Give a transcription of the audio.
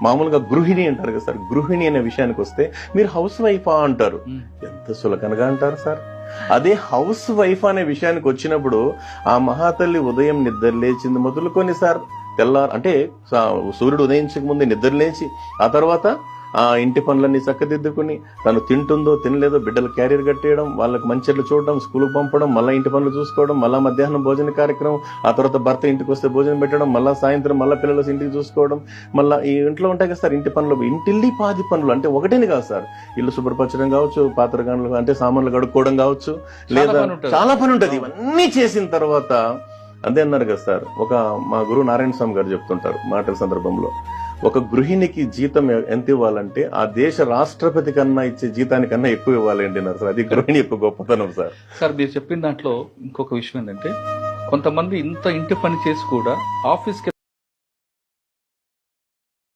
మామూలుగా గృహిణి అంటారు కదా సార్, గృహిణి అనే విషయానికి వస్తే మీరు హౌస్ వైఫా అంటారు. ఎంత సులకనగా అంటారు సార్. అదే హౌస్ వైఫ్ అనే విషయానికి వచ్చినప్పుడు ఆ మహాతల్లి ఉదయం నిద్ర లేచింది మొదలుకొని సార్ తెల్లారు అంటే సూర్యుడు ఉదయించక ముందే నిద్ర లేచి ఆ తర్వాత ఆ ఇంటి పనులన్నీ చక్కదిద్దుకుని తను తింటుందో తినలేదో బిడ్డలు క్యారియర్ కట్టేయడం, వాళ్ళకి మంచిర్లు చూడడం, స్కూల్కి పంపడం, మళ్ళీ ఇంటి పనులు చూసుకోవడం, మళ్ళీ మధ్యాహ్నం భోజన కార్యక్రమం, ఆ తర్వాత భర్త ఇంటికి వస్తే భోజనం పెట్టడం, మళ్ళీ సాయంత్రం మళ్ళీ పిల్లలు ఇంటికి చూసుకోవడం, మళ్ళీ ఈ ఇంట్లో ఉంటాయి కదా సార్ ఇంటి పనులు, ఇంటిల్లి పాది పనులు అంటే ఒకటేని కాదు సార్. ఇల్లు శుభ్రపరచడం కావచ్చు, పాత్రగానులు అంటే సామాన్లు కడుక్కోవడం కావచ్చు, లేదా చాలా పని ఉంటుంది. ఇవన్నీ చేసిన తర్వాత అదే అన్నారు కదా సార్, మా గురువు నారాయణ స్వామి గారు చెప్తుంటారు మాటల సందర్భంలో, ఒక గృహిణికి జీతం ఎంత ఇవ్వాలంటే ఆ దేశ రాష్ట్రపతి కన్నా ఇచ్చే జీతానికన్నా ఎక్కువ ఇవ్వాలండి అన్నారు సార్. అది గృహిణి యొక్క గొప్పతనం సార్. సార్ మీరు చెప్పిన దాంట్లో ఇంకొక విషయం ఏంటంటే, కొంతమంది ఇంత ఇంటి పని చేసి కూడా ఆఫీస్కి